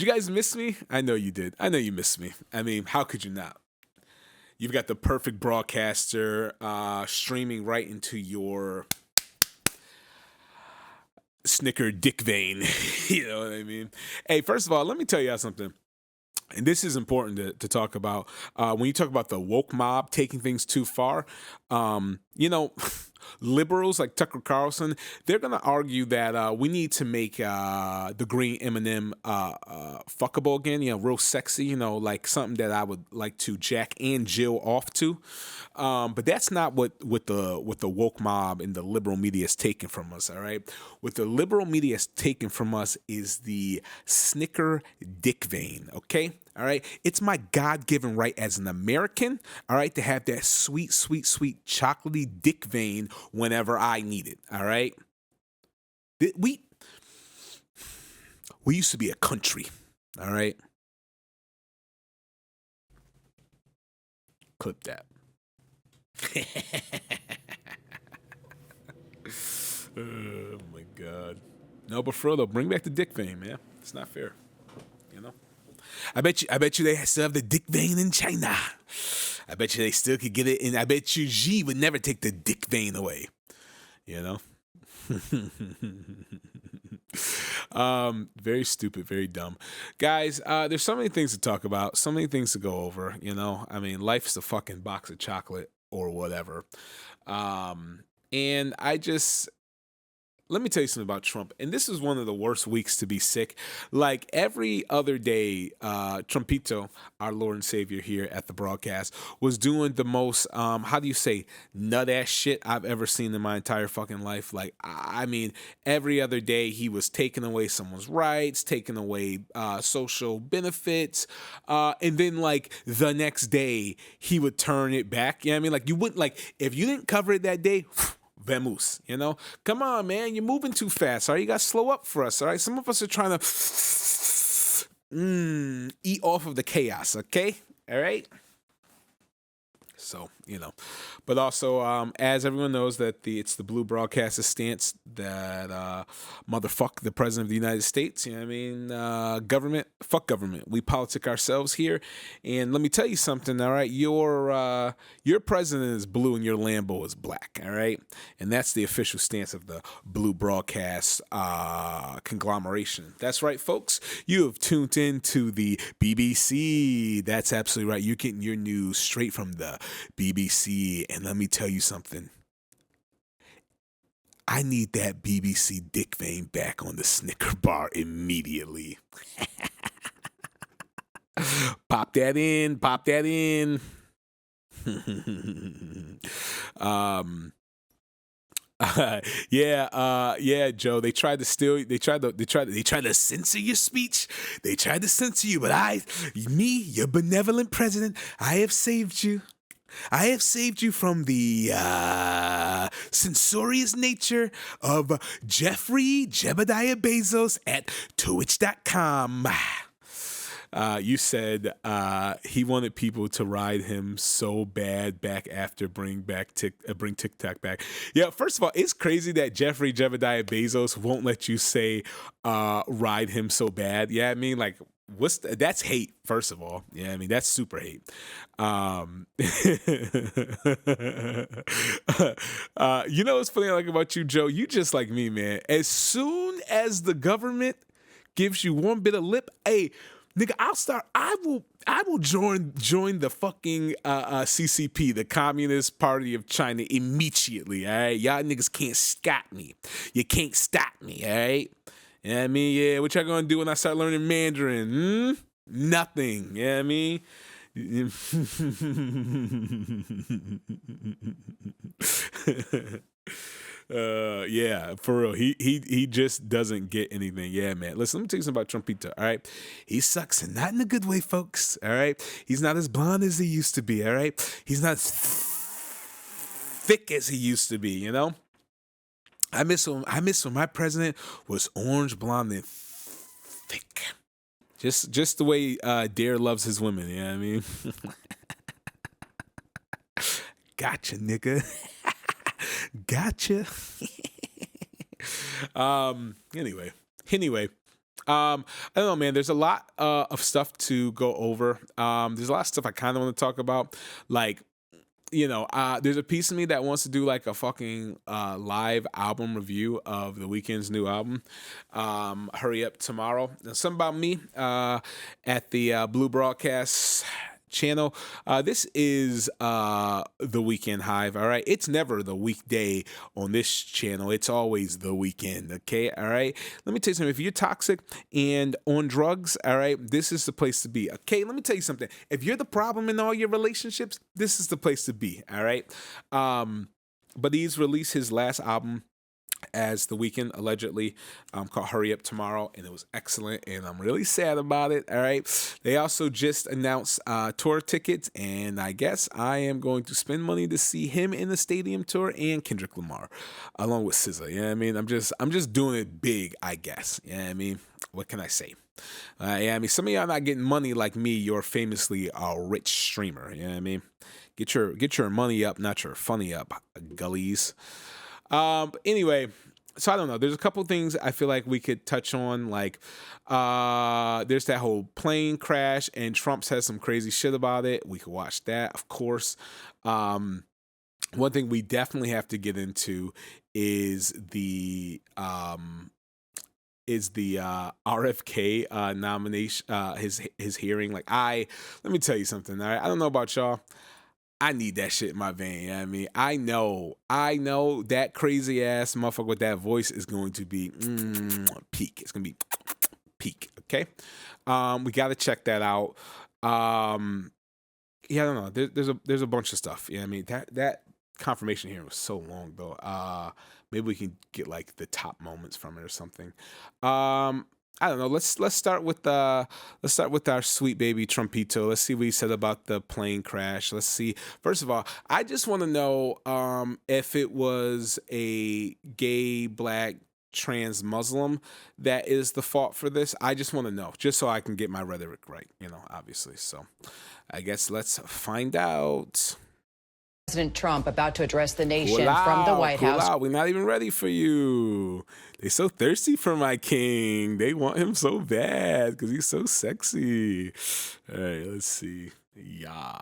guys miss me? I know you did. I know you missed me. I mean, how could you not? You've got the perfect broadcaster streaming right into your snicker dick vein. You know what I mean? Hey, first of all, let me tell you something. And this is important to talk about. When you talk about the woke mob taking things too far, you know, liberals like Tucker Carlson, they're going to argue that we need to make the green M&M fuckable again, you know, real sexy, you know, like something that I would like to jack and Jill off to. But that's not what the woke mob and the liberal media is taking from us, all right? What the liberal media is taking from us is the snicker dick vein, okay? All right. It's my God-given right as an American, all right, to have that sweet, sweet, sweet chocolatey dick vein whenever I need it. All right. We used to be a country. All right. Clip that. Oh my God. No, but for real though, bring back the dick vein, man. It's not fair. You know? I bet you they still have the dick vein in China. I bet you they still could get it, and I bet you Xi would never take the dick vein away. You know? Very stupid, very dumb. Guys, there's so many things to talk about, so many things to go over, you know? I mean, life's a fucking box of chocolate or whatever. And let me tell you something about Trump. And this is one of the worst weeks to be sick. Like every other day, Trumpito, our Lord and Savior here at the broadcast, was doing the most, how do you say, nut ass shit I've ever seen in my entire fucking life. Like, I mean, every other day he was taking away someone's rights, taking away social benefits. And then like the next day he would turn it back. You know what I mean? Like you wouldn't, like, if you didn't cover it that day, vamoose, you know? Come on, man. You're moving too fast. All right? You got to slow up for us. All right? Some of us are trying to eat off of the chaos. Okay? All right? So, you know, but also, as everyone knows, that it's the Blue Broadcaster stance that motherfuck the president of the United States. You know what I mean? Government, fuck government. We politic ourselves here. And let me tell you something. All right, your president is blue and your Lambo is black. All right, and that's the official stance of the Blue Broadcast conglomeration. That's right, folks. You have tuned in to the BBC. That's absolutely right. You're getting your news straight from the BBC, and let me tell you something. I need that BBC dick vein back on the Snicker bar immediately. Pop that in. Yeah, Joe. They tried to censor your speech. They tried to censor you, but your benevolent president, I have saved you. I have saved you from the censorious nature of Jeffrey Jebediah Bezos at Twitch.com. You said he wanted people to ride him so bad back after bring TikTok back. Yeah, first of all, it's crazy that Jeffrey Jebediah Bezos won't let you say ride him so bad. Yeah, I mean, like, that's hate, first of all. Yeah, I mean, that's super hate. You know what's funny I like about you, Joe? You just like me, man. As soon as the government gives you one bit of lip, hey, nigga, I will join the fucking CCP, the Communist Party of China, immediately, all right? Y'all niggas can't stop me. You can't stop me, all right? You know what I mean? Yeah, what y'all gonna do when I start learning Mandarin? Nothing. You know what I mean? Yeah, for real. He just doesn't get anything. Yeah, man. Listen, let me tell you something about Trumpito, all right? He sucks, and not in a good way, folks, all right? He's not as blonde as he used to be, all right? He's not as thick as he used to be, you know? I miss when my president was orange, blonde, and thick. Just the way Dare loves his women, you know what I mean? Gotcha, nigga. Gotcha. Anyway. I don't know, man. There's a lot of stuff to go over. There's a lot of stuff I kind of want to talk about, like, there's a piece of me that wants to do like a fucking live album review of The Weeknd's new album, Hurry Up Tomorrow. Now, something about me at the Blue Broadcast channel. This is The Weeknd Hive. All right, it's never the weekday on this channel. It's always the weekend. Okay, all right. Let me tell you something. If you're toxic and on drugs, all right, this is the place to be. Okay, let me tell you something. If you're the problem in all your relationships, this is the place to be. All right. But he's released his last album as The Weeknd, allegedly, called Hurry Up Tomorrow, and it was excellent, and I'm really sad about it. All right. They also just announced tour tickets, and I guess I am going to spend money to see him in the stadium tour and Kendrick Lamar along with SZA. You know what I mean? I'm just doing it big, I guess. You know what I mean? What can I say? Yeah, I mean, some of y'all not getting money like me. You're famously a rich streamer. You know what I mean? Get your money up, not your funny up, gullies. Anyway, so I don't know. There's a couple things I feel like we could touch on. Like, there's that whole plane crash, and Trump said some crazy shit about it. We could watch that, of course. One thing we definitely have to get into is the RFK nomination, his hearing. Like, let me tell you something. All right, I don't know about y'all. I need that shit in my vein. You know what I mean, I know that crazy ass motherfucker with that voice is going to be peak. It's gonna be peak. Okay, we got to check that out. Yeah, I don't know. There's a bunch of stuff. You know what I mean, that confirmation here was so long though. Maybe we can get like the top moments from it or something. I don't know. Let's start with our sweet baby Trumpito. Let's see what he said about the plane crash. Let's see. First of all, I just want to know if it was a gay, black, trans Muslim that is the fault for this. I just want to know, just so I can get my rhetoric right. Obviously. So, I guess let's find out. President Trump about to address the nation from the White House. We're not even ready for you. They're so thirsty for my king. They want him so bad because he's so sexy. All right, let's see. Yeah.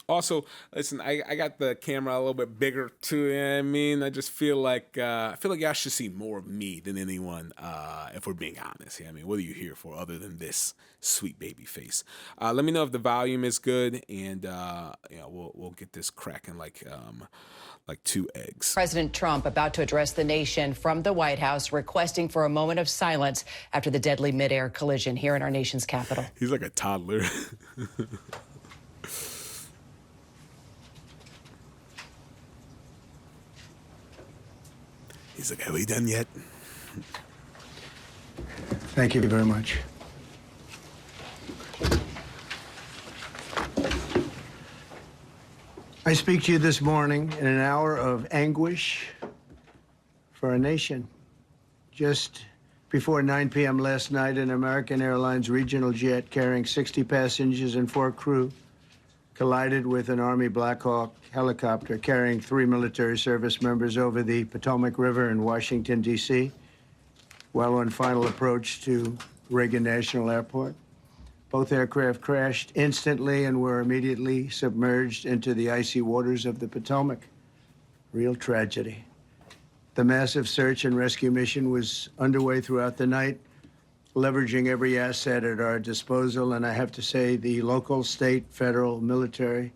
Also, listen, I got the camera a little bit bigger too. You know what I mean, I just feel like y'all should see more of me than anyone. If we're being honest, yeah. I mean, what are you here for other than this sweet baby face? Let me know if the volume is good, and we'll get this cracking like 2 eggs. President Trump about to address the nation from the White House, requesting for a moment of silence after the deadly midair collision here in our nation's capital. He's like a toddler. He's like, have we done yet? Thank you very much. I speak to you this morning in an hour of anguish for our nation. Just before 9 p.m. last night, an American Airlines regional jet carrying 60 passengers and 4 crew collided with an Army Black Hawk helicopter carrying 3 military service members over the Potomac River in Washington, D.C., while on final approach to Reagan National Airport. Both aircraft crashed instantly and were immediately submerged into the icy waters of the Potomac. Real tragedy. The massive search and rescue mission was underway throughout the night, leveraging every asset at our disposal. And I have to say, the local, state, federal, military,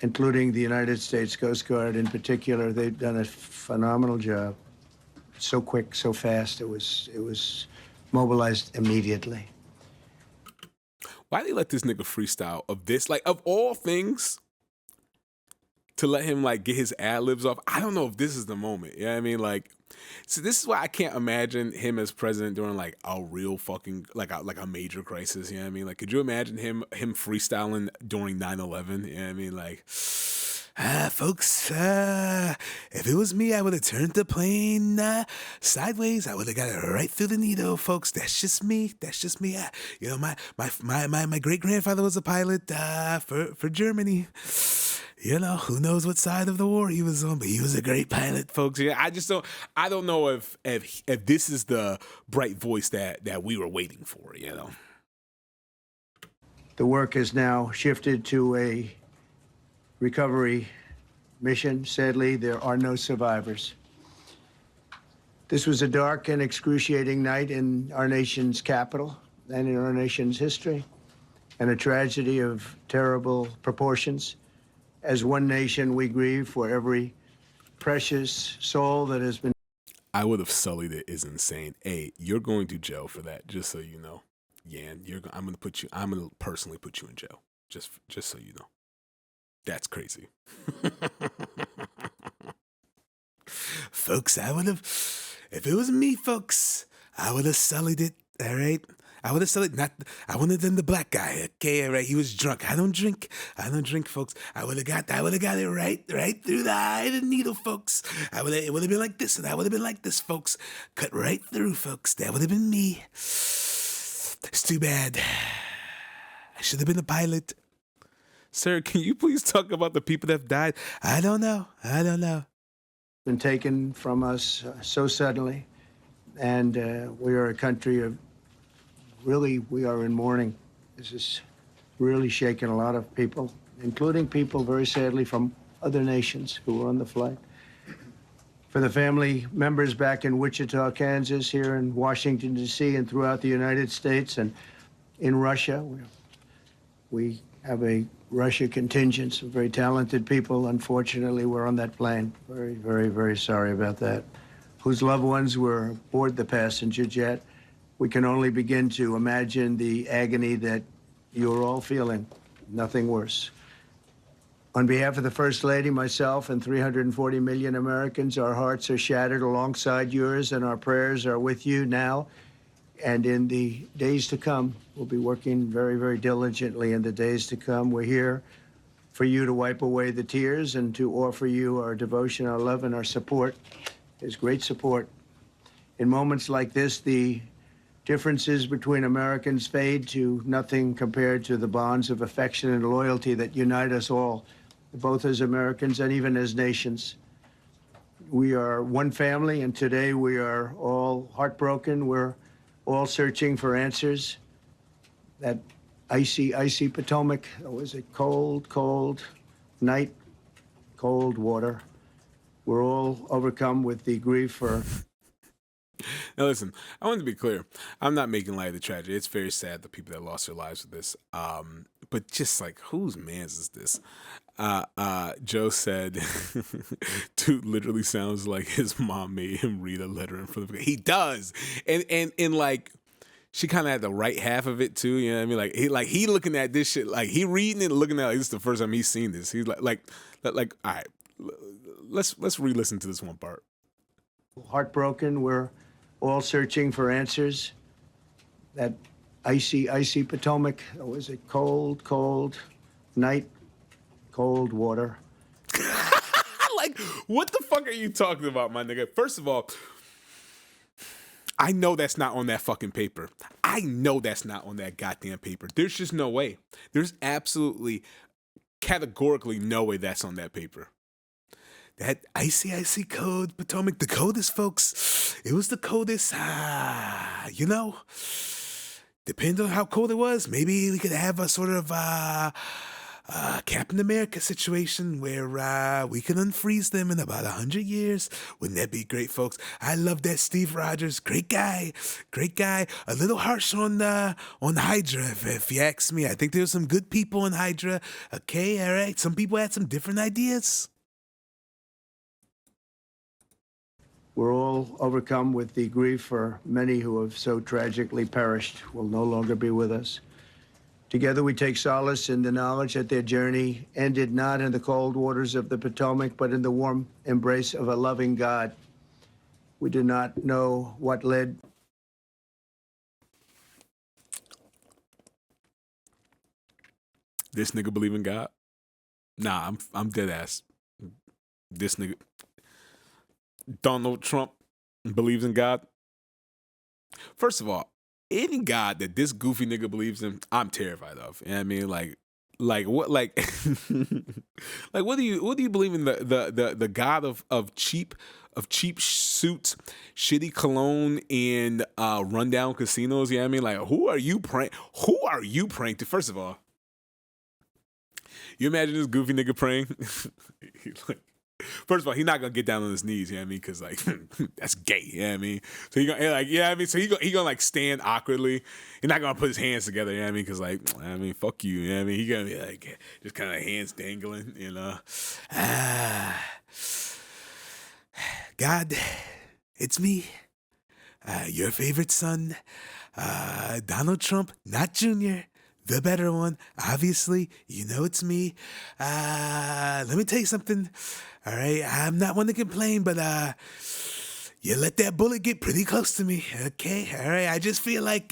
including the United States Coast Guard in particular, they've done a phenomenal job. So quick, so fast. It was mobilized immediately. Why they let this nigga freestyle of this? Like, of all things, to let him like get his ad libs off. I don't know if this is the moment. You know what I mean? Like, so this is why I can't imagine him as president during like a real fucking like a major crisis. You know what I mean? Like, could you imagine him freestyling during 9/11? You know what I mean? Like, folks, if it was me, I would have turned the plane sideways. I would have got it right through the needle, folks. That's just me. My great grandfather was a pilot for Germany. you know, who knows what side of the war he was on, but he was a great pilot, folks. Yeah, I don't know if this is the bright voice that we were waiting for, you know. The work has now shifted to a recovery mission. Sadly, there are no survivors. This was a dark and excruciating night in our nation's capital and in our nation's history, and a tragedy of terrible proportions. As one nation, we grieve for every precious soul that has been. I would have sullied it is insane. Hey, you're going to jail for that, just so you know. Yan, I'm gonna personally put you in jail. Just so you know. That's crazy. Folks, I would have, if it was me, folks, I would have sullied it, all right? I would have sullied, I wouldn't have done the black guy, okay, all right? He was drunk. I don't drink, folks. I would have got it right through the eye of the needle, folks. It would have been like this, and I would have been like this, folks. Cut right through, folks. That would have been me. It's too bad. I should have been a pilot. Sir, can you please talk about the people that have died? I don't know. Been taken from us so suddenly, and we are a country of we are in mourning. This is really shaken a lot of people, including people very sadly from other nations who were on the flight. For the family members back in Wichita, Kansas, here in Washington, D.C., and throughout the United States and in Russia, we have a Russia contingent, some very talented people. Unfortunately, were on that plane. Very, very, very sorry about that. Whose loved ones were aboard the passenger jet. We can only begin to imagine the agony that you're all feeling. Nothing worse. On behalf of the First Lady, myself, and 340 million Americans, our hearts are shattered alongside yours, and our prayers are with you now and in the days to come. We'll be working very, very diligently in the days to come. We're here for you to wipe away the tears and to offer you our devotion, our love, and our support. There's great support. In moments like this, the differences between Americans fade to nothing compared to the bonds of affection and loyalty that unite us all, both as Americans and even as nations. We are one family, and today we are all heartbroken. We're all searching for answers. That icy Potomac, it was a cold, cold night, cold water. We're all overcome with the grief for. Now listen, I want to be clear. I'm not making light of the tragedy. It's very sad the people that lost their lives with this. But just like, whose man's is this? Joe said, dude literally sounds like his mom made him read a letter in front of him. He does. And like, she kind of had the right half of it too. You know what I mean? Like he looking at this shit, like he reading it, looking at it, like this is the first time he's seen this. He's like, all right, let's re-listen to this one part. Heartbroken. We're all searching for answers. That icy Potomac, it was a cold, cold night, cold water. Like, what the fuck are you talking about, my nigga? First of all, I know that's not on that fucking paper. I know that's not on that goddamn paper. There's just no way. There's absolutely, categorically no way that's on that paper. That icy code, Potomac, the coldest, folks. It was the coldest, you know, depending on how cold it was, maybe we could have a sort of Captain America situation where we can unfreeze them in about 100 years. Wouldn't that be great, folks? I love that Steve Rogers. Great guy. A little harsh on Hydra, if you ask me. I think there's some good people in Hydra. Okay, all right. Some people had some different ideas. We're all overcome with the grief for many who have so tragically perished, will no longer be with us. Together we take solace in the knowledge that their journey ended not in the cold waters of the Potomac, but in the warm embrace of a loving God. We do not know what led. This nigga believe in God? Nah, I'm dead ass. This nigga, Donald Trump, believes in God. First of all, any God that this goofy nigga believes in, I'm terrified of. You know what I mean? Like, Like what? Like, like what do you believe in the god of cheap suits, shitty cologne, and rundown casinos? Yeah, I mean, like, who are you praying to? First of all, you imagine this goofy nigga praying? Like, first of all, he's not gonna get down on his knees, you know what I mean? Because like that's gay, you know what I mean? So he gonna like, yeah, I mean, so he gonna like stand awkwardly. He's not gonna put his hands together, you know what I mean? Because like, I mean, fuck you, you know what I mean? He gonna be like just kind of hands dangling, you know. God, it's me, your favorite son, Donald Trump, not Jr., the better one, obviously. You know it's me. Let me tell you something. All right, I'm not one to complain, but you let that bullet get pretty close to me. Okay, all right. I just feel like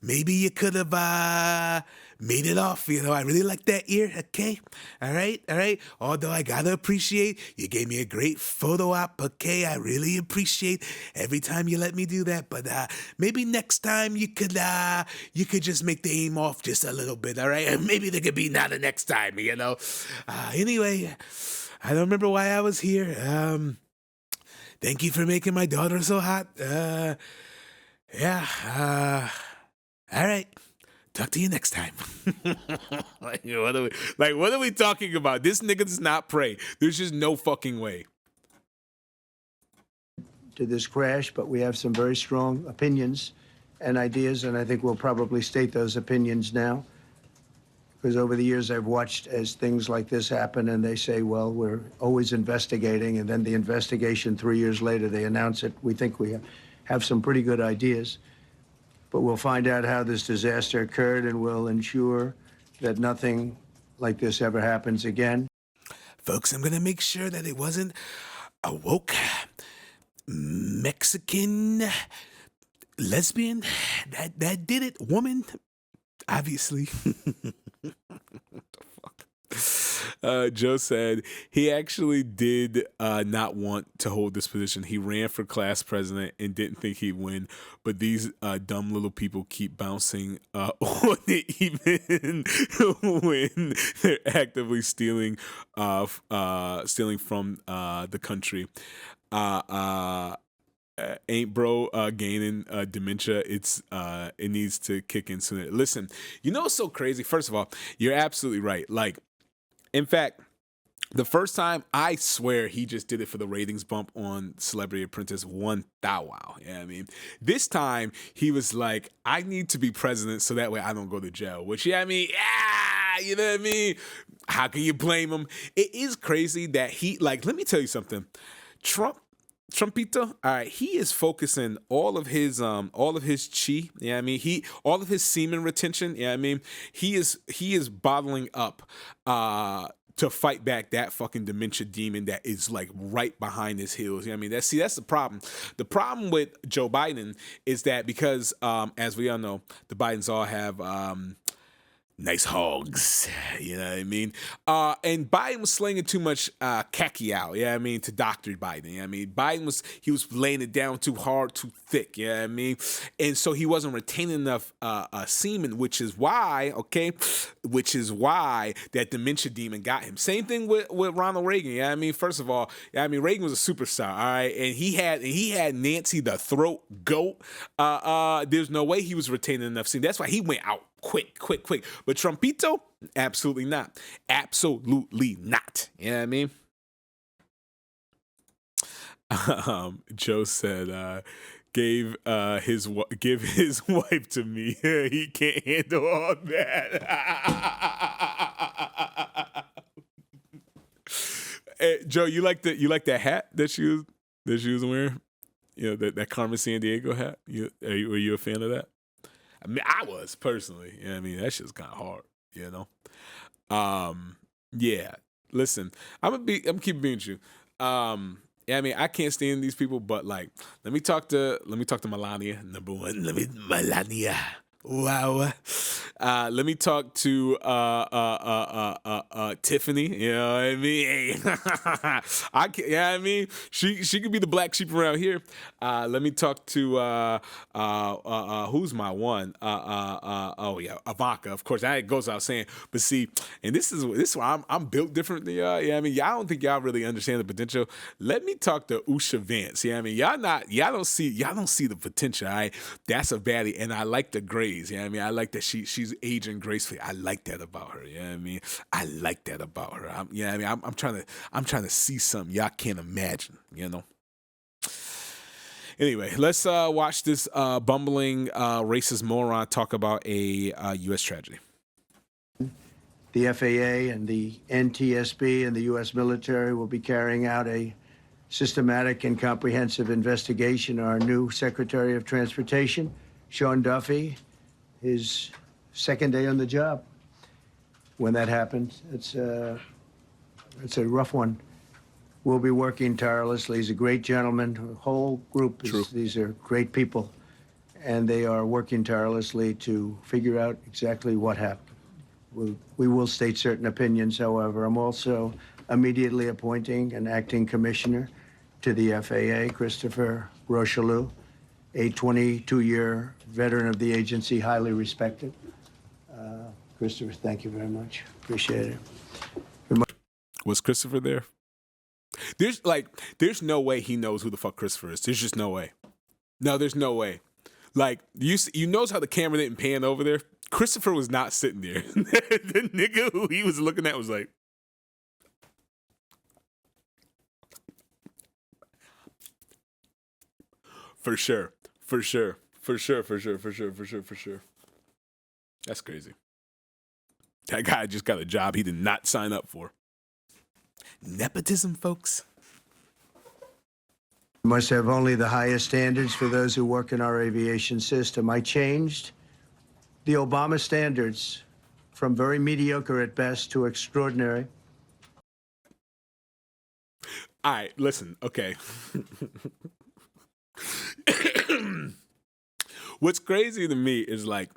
maybe you could have made it off. You know, I really like that ear. Okay, all right, all right. Although I gotta appreciate you gave me a great photo op. Okay, I really appreciate every time you let me do that. But maybe next time you could just make the aim off just a little bit. All right, and maybe there could be not a next time. You know. Anyway, I don't remember why I was here. Thank you for making my daughter so hot. Yeah. All right. Talk to you next time. Like, what are we talking about? This nigga does not pray. There's just no fucking way. To this crash, but we have some very strong opinions and ideas, and I think we'll probably state those opinions now. Because over the years, I've watched as things like this happen, and they say, well, we're always investigating, and then the investigation 3 years later, they announce it. We think we have some pretty good ideas, but we'll find out how this disaster occurred, and we'll ensure that nothing like this ever happens again. Folks, I'm going to make sure that it wasn't a woke Mexican lesbian that did it. Woman, obviously. Joe said he actually did not want to hold this position. He ran for class president and didn't think he'd win, but these dumb little people keep bouncing on it even when they're actively stealing from the country. Ain't bro gaining dementia? It needs to kick in sooner. Listen, you know what's so crazy? First of all, you're absolutely right. Like, in fact, the first time, I swear he just did it for the ratings bump on Celebrity Apprentice 1 thou wow. You know what I mean? This time, he was like, I need to be president so that way I don't go to jail. Which, yeah, I mean, yeah, you know what I mean? How can you blame him? It is crazy that he, like, let me tell you something. Trumpito, all right, he is focusing all of his chi, yeah, I mean, all of his semen retention, yeah, I mean, he is bottling up to fight back that fucking dementia demon that is like right behind his heels. You know what I mean? That's the problem. The problem with Joe Biden is that because as we all know, the Bidens all have nice hogs, you know what I mean? And Biden was slinging too much khaki out, yeah, I mean, to Dr. Biden, yeah, I mean, he was laying it down too hard, too thick, yeah, I mean, and so he wasn't retaining enough semen, which is why that dementia demon got him. Same thing with Ronald Reagan, yeah, I mean, first of all, yeah, I mean, Reagan was a superstar, all right, and he had Nancy the throat goat. There's no way he was retaining enough semen. That's why he went out quick. But Trumpito, absolutely not. Absolutely not. You know what I mean? Joe said, give his wife to me. He can't handle all that. Hey, Joe, you like that hat that she was wearing? You know, that Carmen Sandiego hat? Were you a fan of that? I mean, I was personally. You know what I mean? That shit's kind of hard, you know? Yeah. Listen, I'm keeping being with you. Yeah, I mean, I can't stand these people, but like, let me talk to Melania, number one. Melania. Wow. Let me talk to Tiffany. You know what I mean? Hey. I can, yeah, I mean, she could be the black sheep around here. Let me talk to who's my one? Oh yeah, Ivanka. Of course, that goes without saying. But see, and this is why I'm built different than y'all. Yeah, I mean, y'all don't think y'all really understand the potential. Let me talk to Usha Vance. Yeah, I mean, y'all don't see the potential. All right, that's a baddie, and I like the grays. Yeah, I mean, I like that she's aging gracefully. I like that about her. Yeah, I mean, I like that about her. I mean, I'm trying to see something y'all can't imagine. You know. Anyway, let's watch this bumbling racist moron talk about a U.S. tragedy. The FAA and the NTSB and the U.S. military will be carrying out a systematic and comprehensive investigation. Our new Secretary of Transportation, Sean Duffy, his second day on the job. When that happens, it's a rough one. We'll be working tirelessly. He's a great gentleman. The whole group, these are great people, and they are working tirelessly to figure out exactly what happened. We will state certain opinions, however. I'm also immediately appointing an acting commissioner to the FAA, Christopher Rocheleau, a 22-year veteran of the agency, highly respected. Christopher, thank you very much. Appreciate it. Was Christopher there? There's no way he knows who the fuck Christopher is. There's just no way. No, there's no way. Like, you notice how the camera didn't pan over there? Christopher was not sitting there. The nigga who he was looking at was like, for sure. That's crazy. That guy just got a job he did not sign up for. Nepotism, folks. We must have only the highest standards for those who work in our aviation system. I changed the Obama standards from very mediocre at best to extraordinary. All right, listen, okay. What's crazy to me is like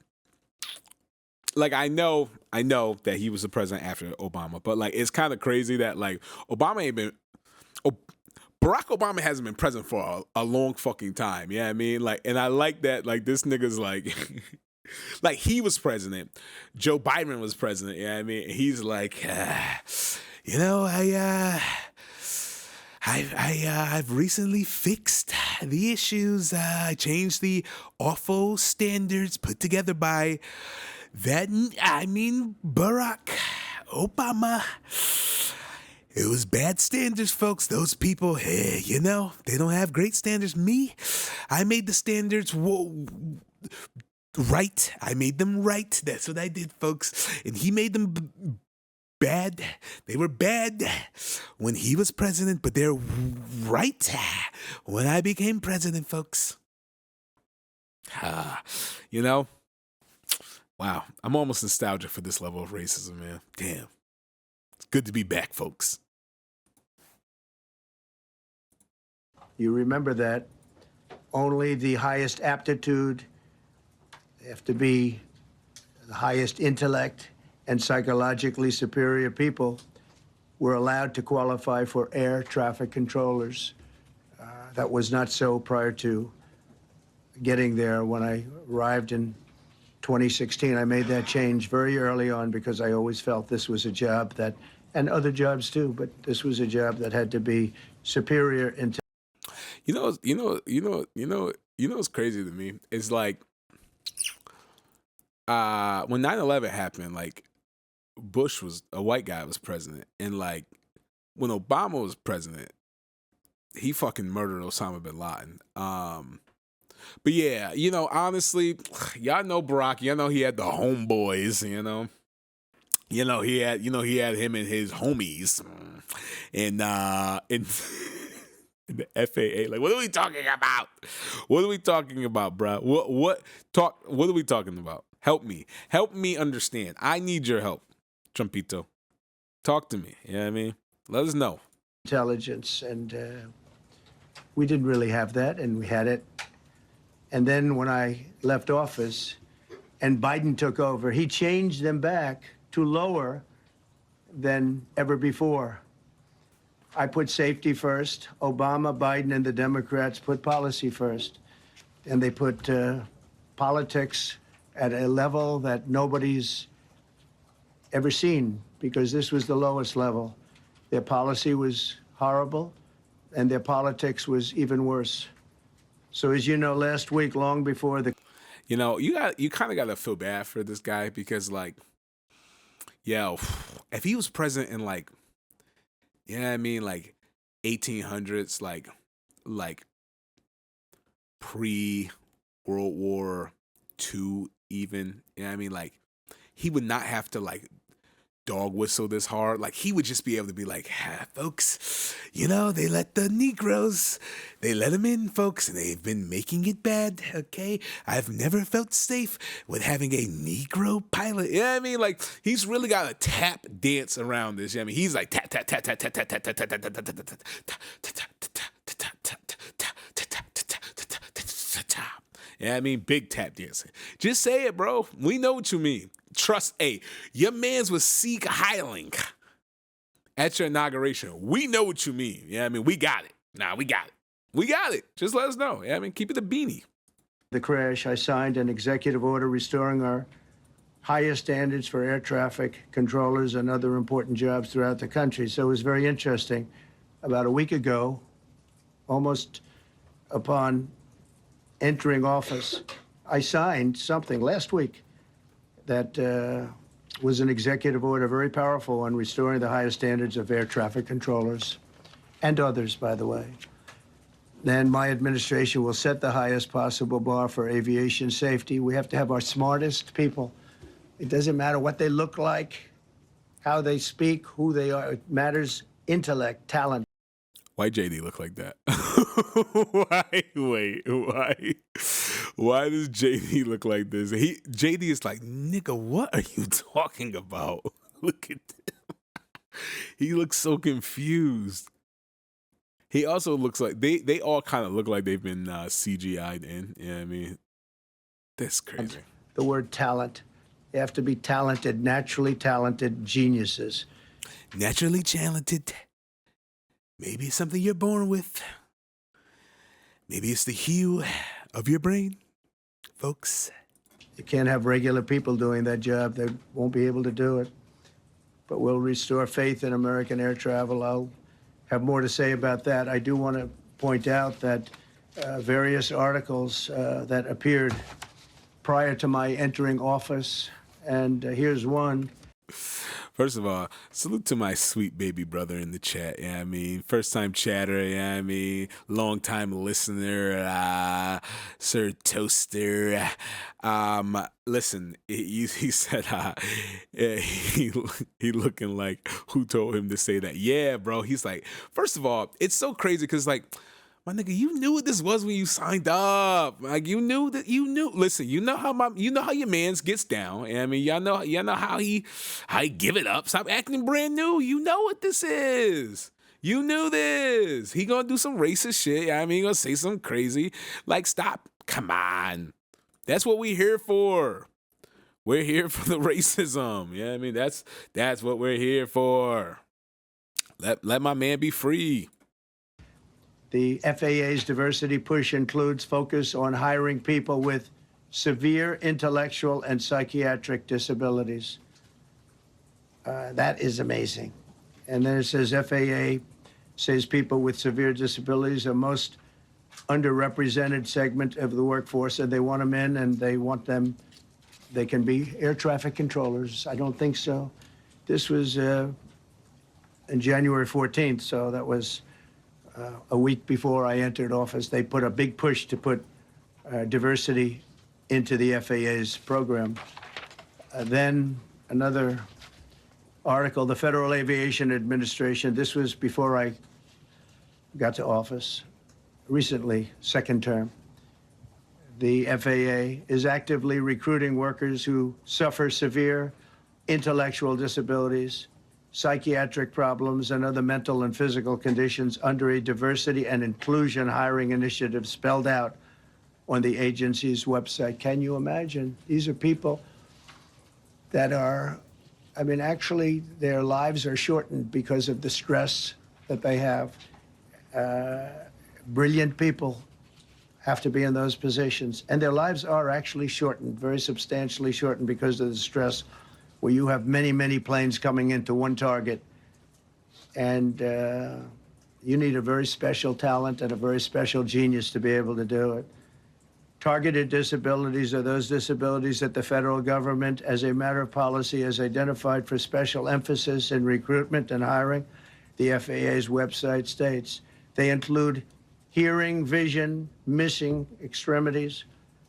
I know that he was the president after Obama, but like it's kind of crazy that like Barack Obama hasn't been president for a long fucking time. Yeah, I mean, like, and I like that like this nigga's like like he was president, Joe Biden was president. Yeah, I mean, he's like, you know, I've recently fixed the issues. I changed the awful standards put together by Barack Obama. It was bad standards, folks. Those people, you know, they don't have great standards. Me, I made the standards right. I made them right. That's what I did, folks. And he made them bad. They were bad when he was president, but they're right when I became president, folks. You know? Wow. I'm almost nostalgic for this level of racism, man. Damn. It's good to be back, folks. You remember that only the highest aptitude, they have to be the highest intellect and psychologically superior people were allowed to qualify for air traffic controllers. That was not so prior to getting there. When I arrived in 2016, I made that change very early on because I always felt this was a job that, and other jobs too, but this was a job that had to be superior in. You know what's crazy to me? It's like when 9/11 happened, like Bush was a white guy was president, and like when Obama was president, he fucking murdered Osama bin Laden. But yeah, you know, honestly, y'all know Barack. Y'all know he had the homeboys. You know he had him and his homies, and the FAA. Like, what are we talking about? What are we talking about, bro? What are we talking about? Help me understand. I need your help, Trumpito. Talk to me. You know what I mean? Let us know. Intelligence, and we didn't really have that, and we had it. And then when I left office, and Biden took over. He changed them back to lower than ever before. I put safety first. Obama, Biden, and the Democrats put policy first. And they put politics at a level that nobody's ever seen, because this was the lowest level. Their policy was horrible, and their politics was even worse. So as you know, last week, long before the... You know, you kind of got to feel bad for this guy because, like, yo, if he was president in, like, you know what I mean, like 1800s, like pre-World War II even, you know what I mean, like, he would not have to, like, dog whistle this hard. Like, he would just be able to be like, folks, you know, they let the Negroes, they let them in, folks, and they've been making it bad, okay? I've never felt safe with having a Negro pilot. You know what I mean? Like, he's really got a tap dance around this. You know what I mean? He's like tap, tap, tap, tap, tap, tap, tap, tap, tap, tap, tap, tap, tap, tap. Yeah, I mean, big tap dancing. Just say it, bro. We know what you mean. Trust, your mans was Sieg Heiling at your inauguration. We know what you mean. Yeah, I mean, we got it. We got it. We got it. Just let us know. Yeah, I mean, keep it a beanie. The crash, I signed an executive order restoring our highest standards for air traffic controllers and other important jobs throughout the country. So it was very interesting. About a week ago, almost upon entering office, I signed something last week that was an executive order, very powerful, on restoring the highest standards of air traffic controllers and others, by the way. Then my administration will set the highest possible bar for aviation safety. We have to have our smartest people. It doesn't matter what they look like, how they speak, who they are. It matters intellect, talent. Why JD look like that? Why? Wait, why? Why does JD look like this? JD is like, nigga, what are you talking about? Look at him. He looks so confused. He also looks like they all kind of look like they've been CGI'd in. You know what I mean? That's crazy. The word talent. They have to be talented, naturally talented geniuses. Naturally talented. Maybe it's something you're born with. Maybe it's the hue of your brain, folks. You can't have regular people doing that job. They won't be able to do it. But we'll restore faith in American air travel. I'll have more to say about that. I do want to point out that various articles that appeared prior to my entering office, and here's one. First of all, salute to my sweet baby brother in the chat. Yeah, I mean, first time chatter. Yeah, I mean, long time listener, Sir Toaster. Listen, he said he looking like who told him to say that. Yeah, bro. He's like, first of all, it's so crazy because like, my nigga, you knew what this was when you signed up. Like you knew. Listen, you know how your man's gets down. And I mean, y'all know how he give it up. Stop acting brand new. You know what this is. You knew this. He gonna do some racist shit. I mean, he gonna say something crazy. Like, stop. Come on. That's what we're here for. We're here for the racism. Yeah, I mean, that's what we're here for. Let my man be free. The FAA's diversity push includes focus on hiring people with severe intellectual and psychiatric disabilities. That is amazing. And then it says FAA says people with severe disabilities are most underrepresented segment of the workforce, and they want them in, and they can be air traffic controllers. I don't think so. This was in January 14th, so that was a week before I entered office. They put a big push to put diversity into the FAA's program. Then another article, the Federal Aviation Administration, this was before I got to office, recently, second term. The FAA is actively recruiting workers who suffer severe intellectual disabilities, psychiatric problems, and other mental and physical conditions under a diversity and inclusion hiring initiative spelled out on the agency's website. Can you imagine? These are people that are, I mean, actually, their lives are shortened because of the stress that they have. Brilliant people have to be in those positions. And their lives are actually shortened, very substantially shortened because of the stress, where you have many, many planes coming into one target. And you need a very special talent and a very special genius to be able to do it. Targeted disabilities are those disabilities that the federal government, as a matter of policy, has identified for special emphasis in recruitment and hiring. The FAA's website states they include hearing, vision, missing extremities,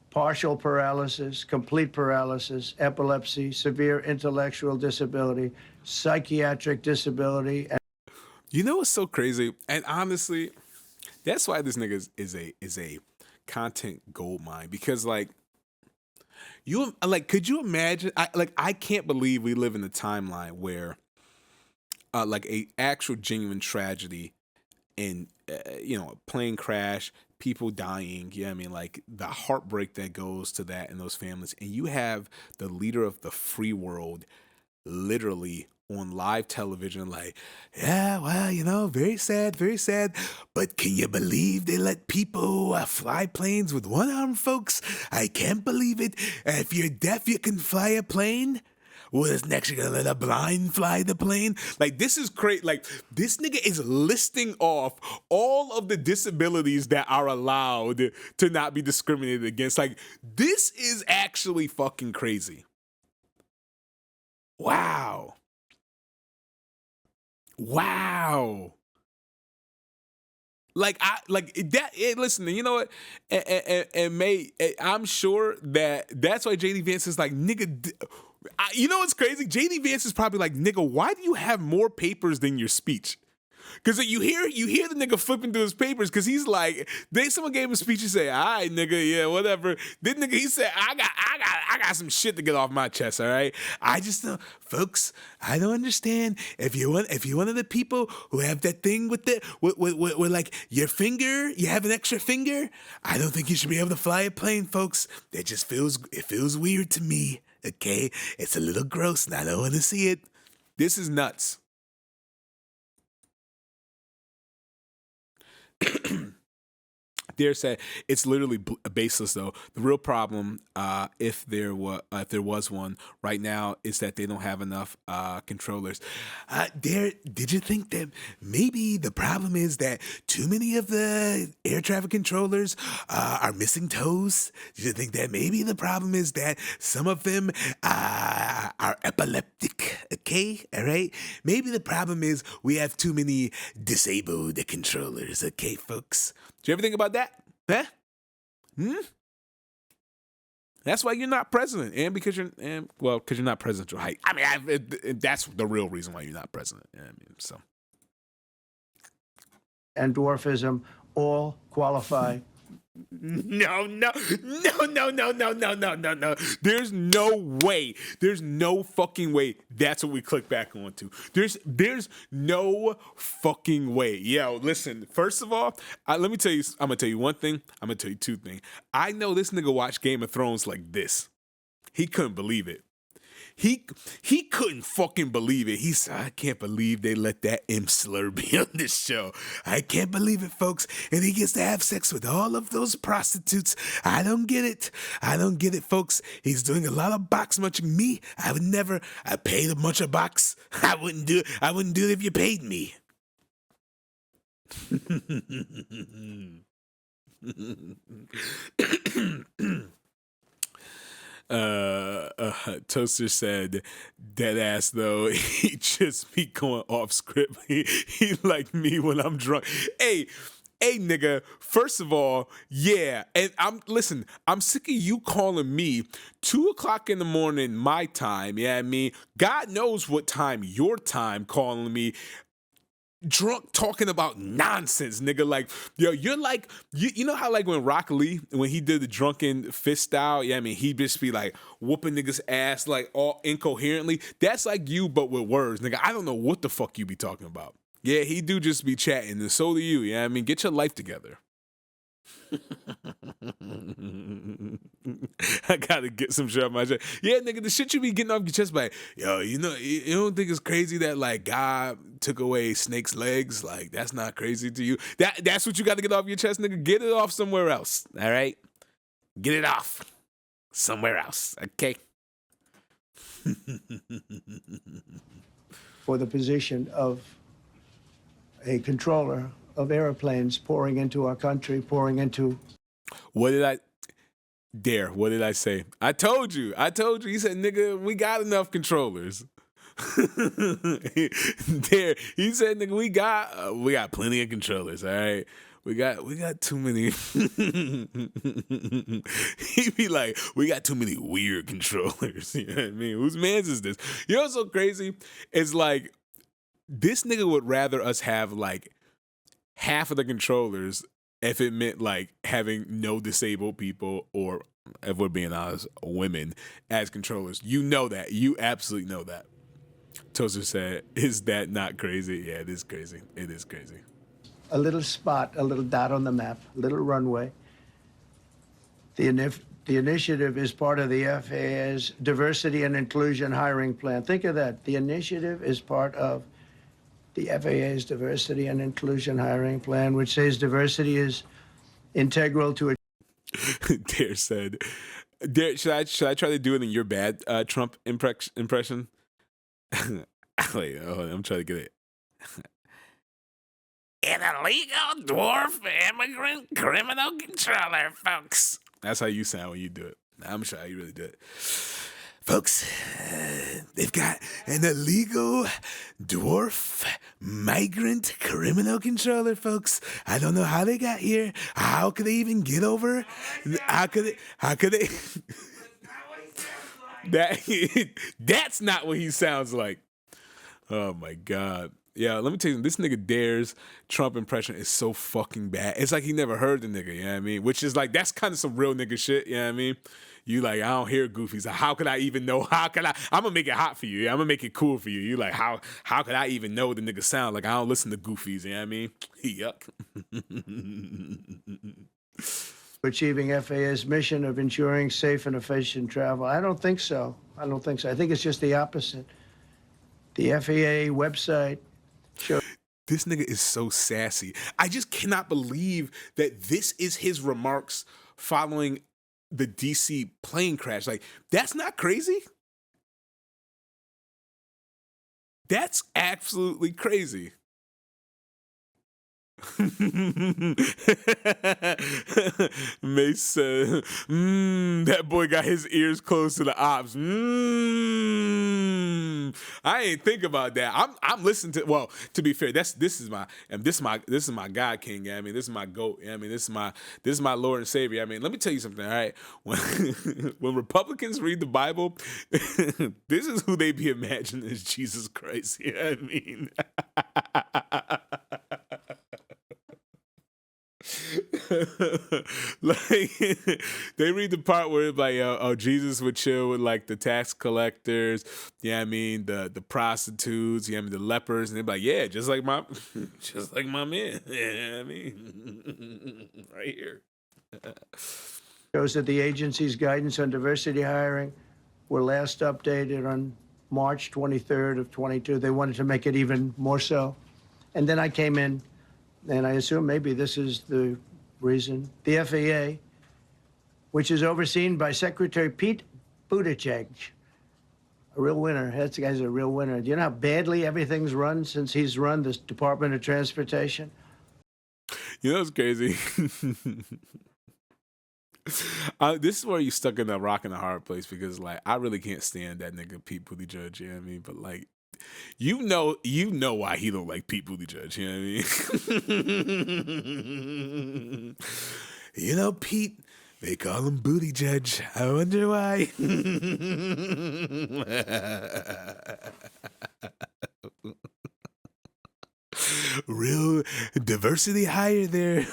partial paralysis, complete paralysis, epilepsy, severe intellectual disability, psychiatric disability. You know what's so crazy? And honestly, that's why this nigga is a content gold mine, because like could you imagine? I can't believe we live in a timeline where like a actual genuine tragedy in a plane crash, people dying, I mean, like the heartbreak that goes to that and those families, and you have the leader of the free world literally on live television like, yeah, well, very sad, but can you believe they let people fly planes with one arm, folks? I can't believe it. If you're deaf, you can fly a plane. Well, this next you're gonna let a blind fly the plane? Like, this is crazy. Like, this nigga is listing off all of the disabilities that are allowed to not be discriminated against. Like, this is actually fucking crazy. Wow. Listen, you know what? I'm sure that's why JD Vance is like, nigga. You know what's crazy? JD Vance is probably like, nigga, why do you have more papers than your speech? Because you hear the nigga flipping through his papers, because he's like, someone gave him a speech, he say, all right, nigga, yeah, whatever. Then nigga, he said, I got some shit to get off my chest, all right? I just know, folks, I don't understand. If you're one of the people who have that thing with like your finger, you have an extra finger, I don't think you should be able to fly a plane, folks. It feels weird to me, okay? It's a little gross and I don't want to see it. This is nuts. Dare say it's literally baseless though. The real problem, if there was one right now, is that they don't have enough controllers. Did you think that maybe the problem is that too many of the air traffic controllers are missing toes? Did you think that maybe the problem is that some of them are epileptic? Okay, all right. Maybe the problem is we have too many disabled controllers. Okay, folks. Do you ever think about that? Huh? That's why you're not president, and because you're not presidential height. I mean, that's the real reason why you're not president. I mean, so. And dwarfism all qualify. No. There's no way. There's no fucking way that's what we click back onto. There's no fucking way. Yo, listen, first of all, let me tell you, I'm going to tell you one thing. I'm going to tell you two things. I know this nigga watched Game of Thrones like this. He couldn't believe it. He couldn't fucking believe it. He said, I can't believe they let that imp slur be on this show. I can't believe it, folks. And he gets to have sex with all of those prostitutes. I don't get it, folks. He's doing a lot of box munching. Me, I would never. I paid a bunch of box. I wouldn't do it if you paid me. Toaster said, dead ass though, he just be going off script. He like me when I'm drunk. Hey nigga, first of all, yeah, and I'm sick of you calling me 2:00 in the morning my time, yeah, I mean, God knows what time your time calling me drunk talking about nonsense, nigga. Like, yo, you're like, you know how like when Rock Lee, when he did the drunken fist style, yeah, I mean, he'd just be like whooping niggas ass like all incoherently. That's like you, but with words, nigga. I don't know what the fuck you be talking about. Yeah, he do just be chatting, and so do you. Yeah, I mean, get your life together. I gotta get some shit off my chest. Yeah, nigga, the shit you be getting off your chest, like, yo, you know, you don't think it's crazy that like God took away Snake's legs? Like, that's not crazy to you. That's what you got to get off your chest, nigga. Get it off somewhere else. All right, get it off somewhere else. Okay. For the position of a controller of airplanes pouring into our country, pouring into. What did I say? I told you. He said, nigga, we got enough controllers. There. He said, nigga, we got plenty of controllers, all right? We got too many. He'd be like, we got too many weird controllers. You know what I mean? Whose man's is this? You know what's so crazy? It's like, this nigga would rather us have like half of the controllers if it meant like having no disabled people, or, if we're being honest, women as controllers. You know that. You absolutely know that. Toaster said, is that not crazy? Yeah, it is crazy. It is crazy. A little spot, a little dot on the map, a little runway. The initiative is part of the FAA's diversity and inclusion hiring plan. Think of that. The initiative is part of the FAA's diversity and inclusion hiring plan, which says diversity is integral to it. Dare said, Dare, should I try to do it in your bad Trump impression? Wait, hold on, I'm trying to get it. An illegal dwarf immigrant criminal controller, folks. That's how you sound when you do it. I'm sure how you really do it. Folks, they've got an illegal dwarf migrant criminal controller, folks. I don't know how they got here. How could they even get over? How could they? That's not what he sounds like. Oh my God. Yeah, let me tell you, this nigga Dare's Trump impression is so fucking bad. It's like he never heard the nigga, you know what I mean? Which is like, that's kind of some real nigga shit, you know what I mean? You like, I don't hear goofies. Like, how could I even know? I'm gonna make it hot for you. I'm gonna make it cool for you. You like, how could I even know the nigga sound? Like, I don't listen to goofies, you know what I mean? Yuck. Achieving FAA's mission of ensuring safe and efficient travel. I don't think so. I think it's just the opposite. The FAA website shows. This nigga is so sassy. I just cannot believe that this is his remarks following the DC plane crash. Like, that's not crazy. That's absolutely crazy. Mace said, that boy got his ears close to the ops. I ain't think about that. I'm listening to, well, to be fair, this is my God King. I mean, this is my GOAT. I mean, this is my Lord and Savior. I mean, let me tell you something, all right? When Republicans read the Bible, this is who they be imagining as Jesus Christ. You know what I mean? Like, they read the part where it's like, oh, Jesus would chill with like the tax collectors, yeah, I mean the prostitutes, yeah, I mean the lepers, and they're like, yeah, just like my man, yeah, I mean, right here. Shows that the agency's guidance on diversity hiring were last updated on March 23rd of 22. They wanted to make it even more so, and then I came in. And I assume maybe this is the reason. The FAA, which is overseen by Secretary Pete Buttigieg, a real winner. That guy's a real winner. Do you know how badly everything's run since he's run this Department of Transportation? You know what's crazy? This is where you stuck in a rock and a hard place, because like I really can't stand that nigga Pete Buttigieg. You know what I mean? But like, you know why he don't like Pete Buttigieg. You know what I mean? You know, Pete, they call him Buttigieg. I wonder why. Real diversity hire there.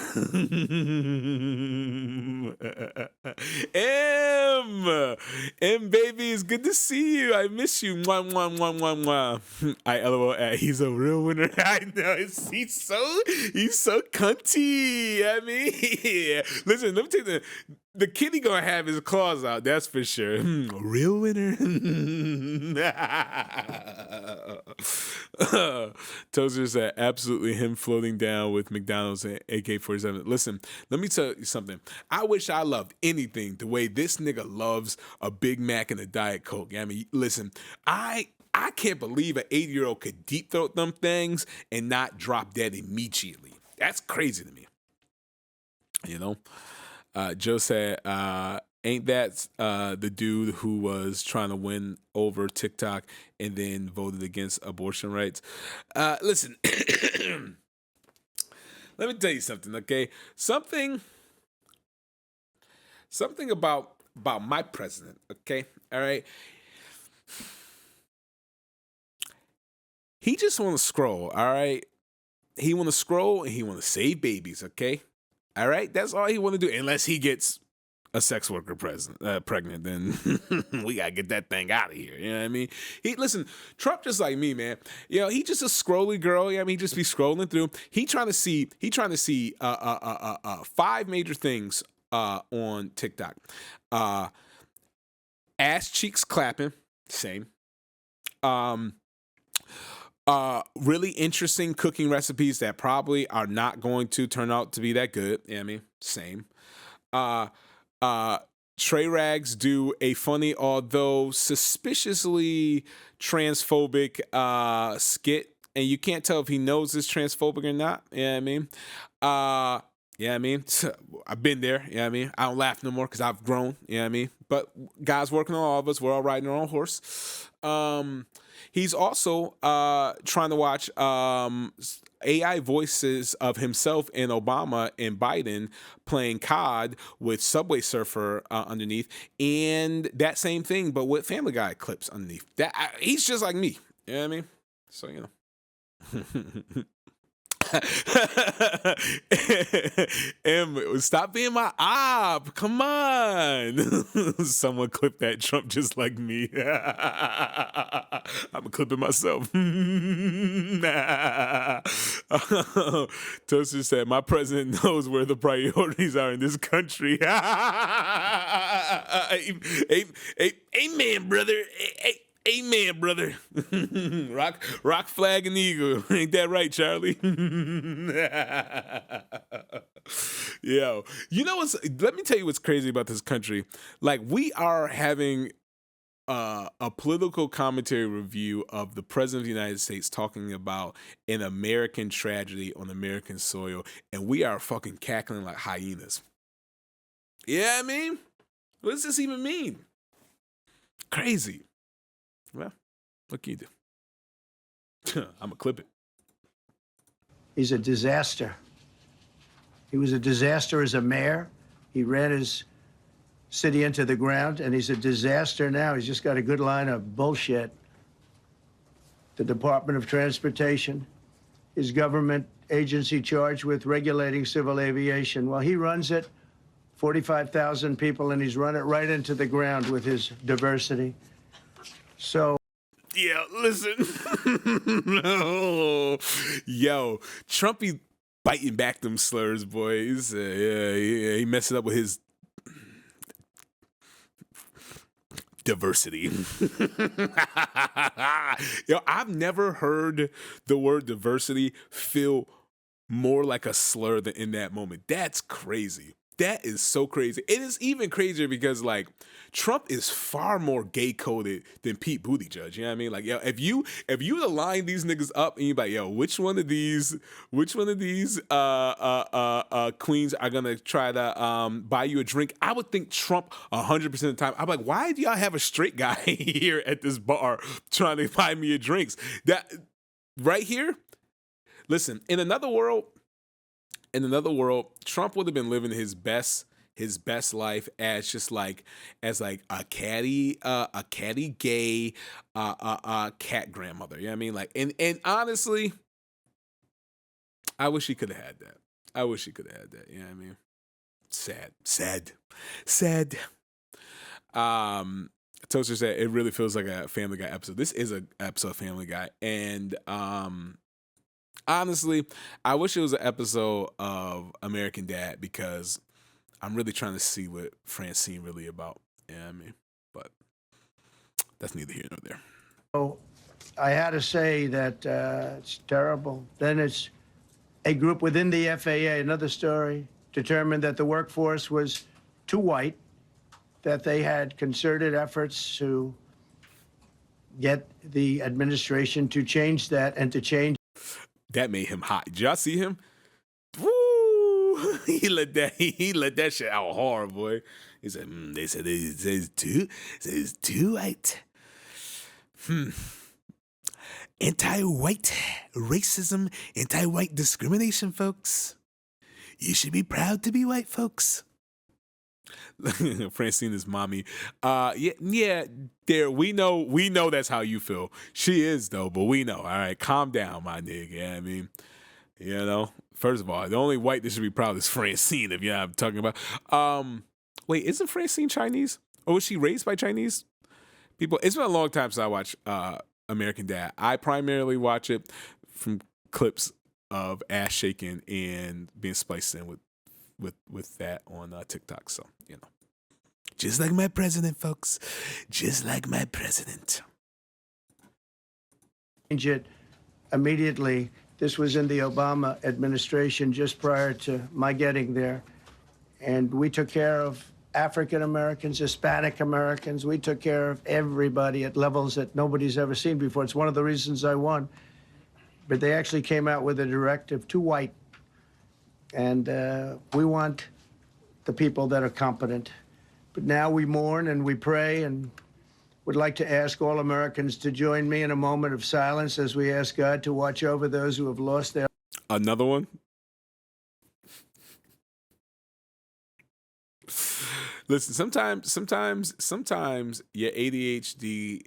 Baby, it's good to see you. I miss you. Mwah, mwah, mwah, mwah, mwah. I LOL at he's a real winner. I know he's so cunty. I mean, yeah. Listen, let me tell you the kid he gonna have his claws out, that's for sure. A real winner. Toaster said absolutely him floating down with McDonald's and AK-47. Listen, let me tell you something. I wish I loved anything the way this nigga loves a Big Mac and a Diet Coke. I mean, listen, I can't believe an 80-year-old could deep throat them things and not drop dead immediately. That's crazy to me. You know? Joe said, ain't that the dude who was trying to win over TikTok and then voted against abortion rights? Listen, let me tell you something, okay? Something about my president, okay? All right? He just want to scroll, all right? He want to scroll and he want to save babies, okay? All right, that's all he want to do. Unless he gets a sex worker pregnant, then we gotta get that thing out of here. You know what I mean? Listen, Trump just like me, man. You know, he just a scrolly girl. I mean, he just be scrolling through. He trying to see 5 major things on TikTok. Ass cheeks clapping, same. Really interesting cooking recipes that probably are not going to turn out to be that good. You know what I mean? Same. Trey Rags do a funny, although suspiciously transphobic skit, and you can't tell if he knows it's transphobic or not. You know what I mean? Yeah, I mean, I've been there. Yeah, I mean, I don't laugh no more because I've grown. Yeah, I mean, but God's working on all of us. We're all riding our own horse. He's also trying to watch AI voices of himself and Obama and Biden playing COD with Subway Surfer underneath, and that same thing, but with Family Guy clips underneath. He's just like me. You know what I mean? So, you know. Stop being my op. Come on. Someone clip that Trump just like me. I'm clipping myself. Toaster said, my president knows where the priorities are in this country. Amen, brother. Amen, brother. rock, flag, and eagle. Ain't that right, Charlie? Yo, you know what's? Let me tell you what's crazy about this country. Like, we are having a political commentary review of the president of the United States talking about an American tragedy on American soil, and we are fucking cackling like hyenas. Yeah, I mean, what does this even mean? Crazy. Well, what can you do? I'm going to clip it. He's a disaster. He was a disaster as a mayor. He ran his city into the ground, and he's a disaster now. He's just got a good line of bullshit. The Department of Transportation, his government agency charged with regulating civil aviation. Well, he runs it, 45,000 people, and he's run it right into the ground with his diversity. So, yeah, listen. Yo, Trumpy biting back them slurs, boys. He messing up with his diversity. Yo, I've never heard the word diversity feel more like a slur than in that moment. That's crazy. That is so crazy. It is even crazier because, like, Trump is far more gay coded than Pete Buttigieg. You know what I mean? Like, yo, if you to line these niggas up and you're like, yo, which one of these queens are gonna try to buy you a drink? I would think Trump 100% of the time. I'm like, why do y'all have a straight guy here at this bar trying to buy me a drinks? That right here. Listen, in another world, Trump would have been living his best life as just like a catty gay cat grandmother. You know what I mean? Like, and honestly, I wish he could have had that. You know what I mean? Sad. Toaster said it really feels like a Family Guy episode. This is an episode of Family Guy, and honestly, I wish it was an episode of American Dad because I'm really trying to see what Francine really about. Yeah, I mean, but that's neither here nor there. So I had to say that it's terrible. Then it's a group within the FAA, another story, determined that the workforce was too white, that they had concerted efforts to get the administration to change that and to change. That made him hot. Did y'all see him? Woo! He let that shit out hard, boy. He said, "They said it's too white. Anti-white racism, anti-white discrimination, folks. You should be proud to be white, folks." Francine is mommy. Yeah. There, we know that's how you feel. She is though, but we know. All right, calm down, my nigga. Yeah, I mean, first of all, the only white that should be proud is Francine. If you know what I'm talking about. Wait, isn't Francine Chinese? Or was she raised by Chinese people? It's been a long time since I watched American Dad. I primarily watch it from clips of ass shaking and being spliced in with that on TikTok. So, just like my president, folks. Just like my president. Change it immediately. This was in the Obama administration just prior to my getting there. And we took care of African Americans, Hispanic Americans. We took care of everybody at levels that nobody's ever seen before. It's one of the reasons I won. But they actually came out with a directive, too white. And we want the people that are competent. But now we mourn and we pray and would like to ask all Americans to join me in a moment of silence as we ask God to watch over those who have lost their... Another one? Listen, sometimes your ADHD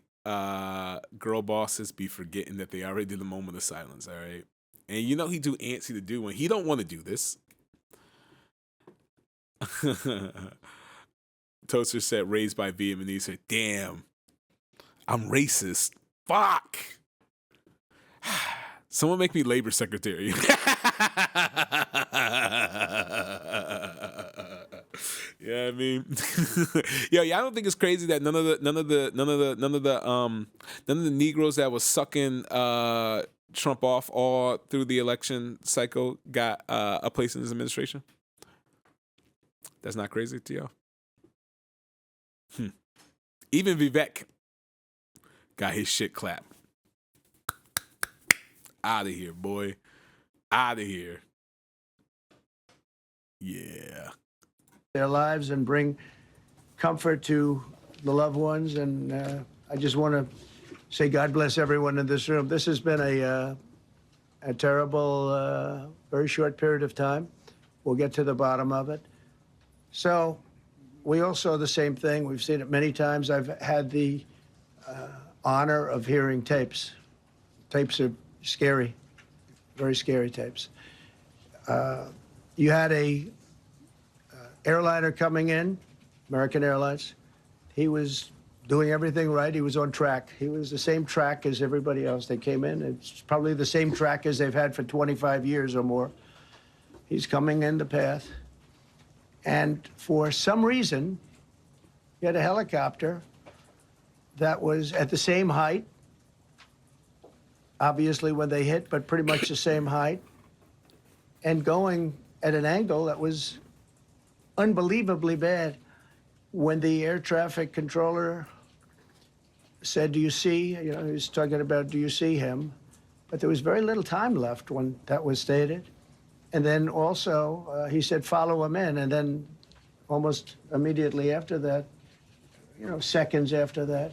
girl bosses be forgetting that they already did a moment of silence, all right? And he too antsy to do when he don't want to do this. Toaster said raised by Vietnamese. Said, damn, I'm racist. Fuck. Someone make me labor secretary. Yeah, I mean, I don't think it's crazy that none of the Negroes that was sucking Trump off all through the election cycle got a place in his administration. That's not crazy to y'all. Even Vivek got his shit clapped. Out of here, boy. Out of here. Yeah. Their lives and bring comfort to the loved ones. And I just want to say God bless everyone in this room. This has been a terrible, very short period of time. We'll get to the bottom of it. So we all saw the same thing. We've seen it many times. I've had the honor of hearing tapes. Tapes are scary, very scary tapes. You had a airliner coming in, American Airlines. He was doing everything right. He was on track. He was the same track as everybody else. They came in. It's probably the same track as they've had for 25 years or more. He's coming in the path. And for some reason, you had a helicopter that was at the same height, obviously when they hit, but pretty much the same height, and going at an angle that was unbelievably bad. When the air traffic controller said, do you see, he was talking about, do you see him? But there was very little time left when that was stated. And then also, he said, follow him in. And then almost immediately after that, seconds after that,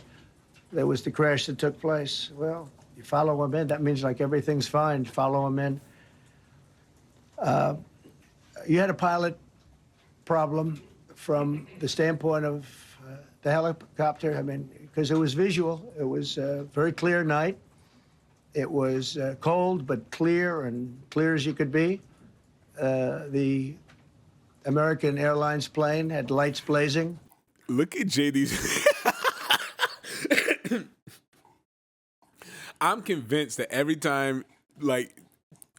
there was the crash that took place. Well, you follow him in, that means like everything's fine, follow him in. You had a pilot problem from the standpoint of the helicopter. I mean, because it was visual. It was a very clear night. It was cold, but clear, and clear as you could be. The American Airlines plane had lights blazing. Look at JD's. I'm convinced that every time, like,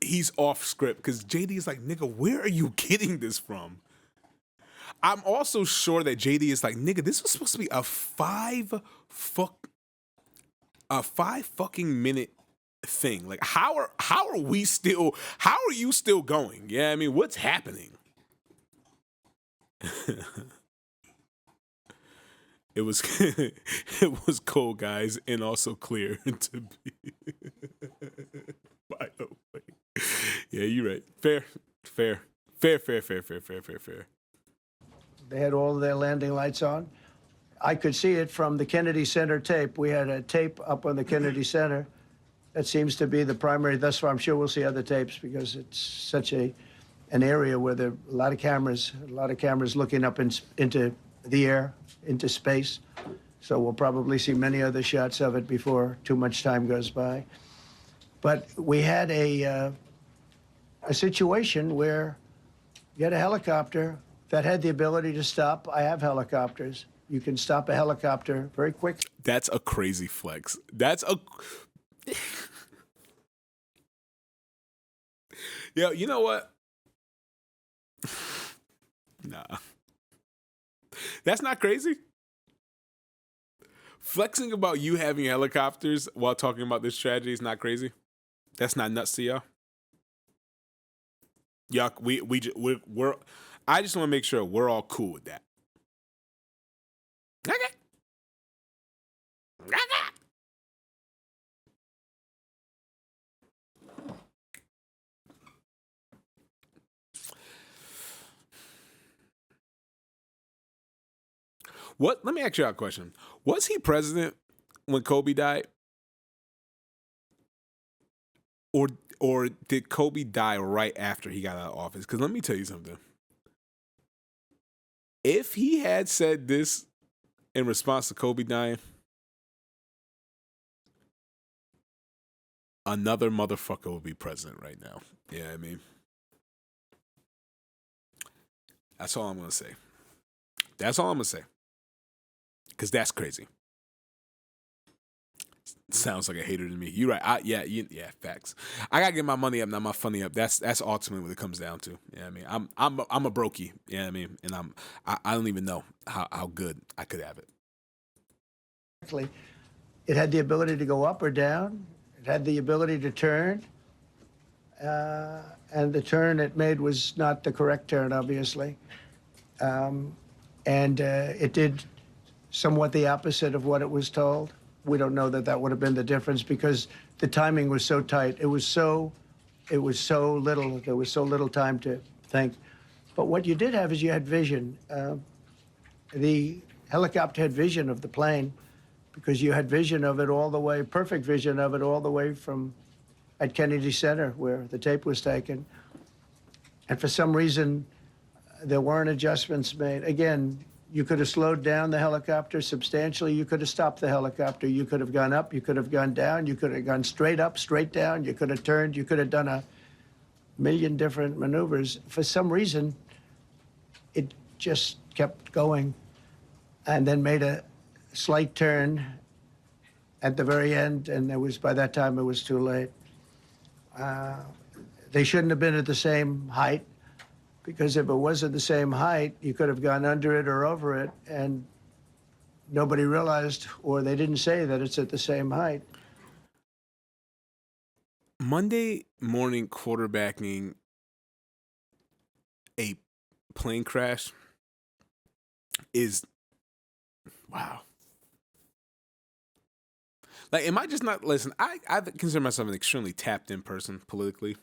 he's off script because JD is like, nigga, where are you getting this from? I'm also sure that JD is like, nigga, this was supposed to be a five fucking minute thing. Like, how are you still going? Yeah, I mean, what's happening? It was it was cold, guys, and also clear to be. By the way, yeah, you're right. Fair. They had all of their landing lights on. I could see it from the Kennedy Center tape. We had a tape up on the Kennedy Center. That seems to be the primary thus far. I'm sure we'll see other tapes because it's such an area where there are a lot of cameras looking up into the air, into space. So we'll probably see many other shots of it before too much time goes by. But we had a situation where you had a helicopter that had the ability to stop. I have helicopters. You can stop a helicopter very quick. That's a crazy flex. Yo, you know what? Nah. That's not crazy. Flexing about you having helicopters while talking about this tragedy is not crazy. That's not nuts to y'all. Y'all, we're. I just want to make sure we're all cool with that. Okay. What? Let me ask you a question. Was he president when Kobe died? Or did Kobe die right after he got out of office? Because let me tell you something. If he had said this in response to Kobe dying, another motherfucker would be president right now. Yeah, you know what I mean? That's all I'm going to say. That's all I'm going to say. Because that's crazy. Sounds like a hater to me. You're right. Yeah, facts. I gotta get my money up, not my funny up. That's ultimately what it comes down to. Yeah, I mean, I'm a brokey. Yeah, I mean, and I don't even know how good I could have it. It had the ability to go up or down. It had the ability to turn, and the turn it made was not the correct turn, obviously, and it did somewhat the opposite of what it was told. We don't know that would have been the difference because the timing was so tight. It was so little. There was so little time to think. But what you did have is you had vision. The helicopter had vision of the plane because you had vision of it all the way, perfect vision of it all the way from at Kennedy Center where the tape was taken. And for some reason, there weren't adjustments made. Again, you could have slowed down the helicopter substantially. You could have stopped the helicopter. You could have gone up. You could have gone down. You could have gone straight up, straight down. You could have turned. You could have done a million different maneuvers. For some reason, it just kept going and then made a slight turn at the very end. And by that time, it was too late. They shouldn't have been at the same height. Because if it was at the same height, you could have gone under it or over it, and nobody realized, or they didn't say that it's at the same height. Monday morning quarterbacking a plane crash is, wow. Like, am I just not, listen, I consider myself an extremely tapped in person politically.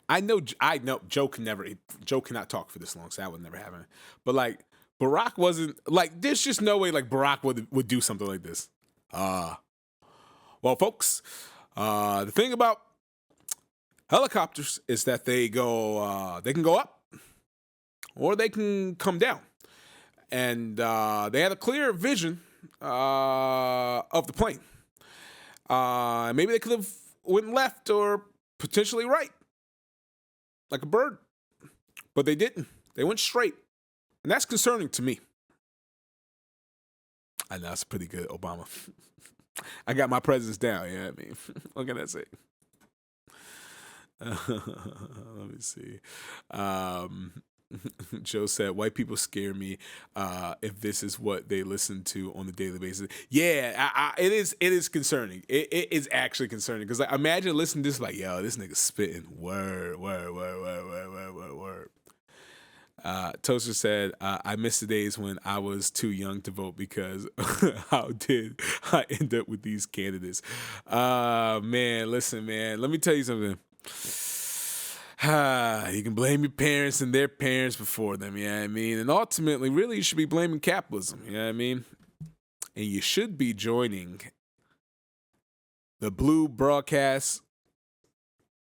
I know Joe cannot talk for this long, so that would never happen. But like Barack wasn't like, there's just no way like Barack would do something like this. Well, folks, the thing about helicopters is that they can go up or they can come down. And they had a clear vision of the plane. Maybe they could have went left or potentially right. Like a bird. But they didn't. They went straight. And that's concerning to me. I know it's pretty good, Obama. I got my presence down, you know what I mean? What can I say? Let me see. Joe said, white people scare me if this is what they listen to on a daily basis. Yeah, it is concerning. It is actually concerning because like, imagine listening to this like, yo, this nigga spitting word. Toaster said, I miss the days when I was too young to vote because how did I end up with these candidates? Man, listen, man, let me tell you something. You can blame your parents and their parents before them, you know what I mean? And ultimately, really, you should be blaming capitalism, you know what I mean? And you should be joining the Blue Broadcast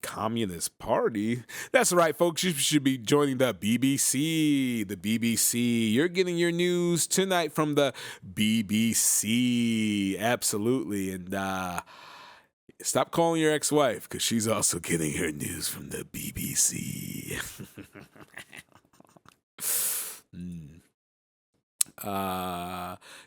Communist Party. That's right, folks. You should be joining the BBC. The BBC. You're getting your news tonight from the BBC. Absolutely. And stop calling your ex-wife because she's also getting her news from the BBC.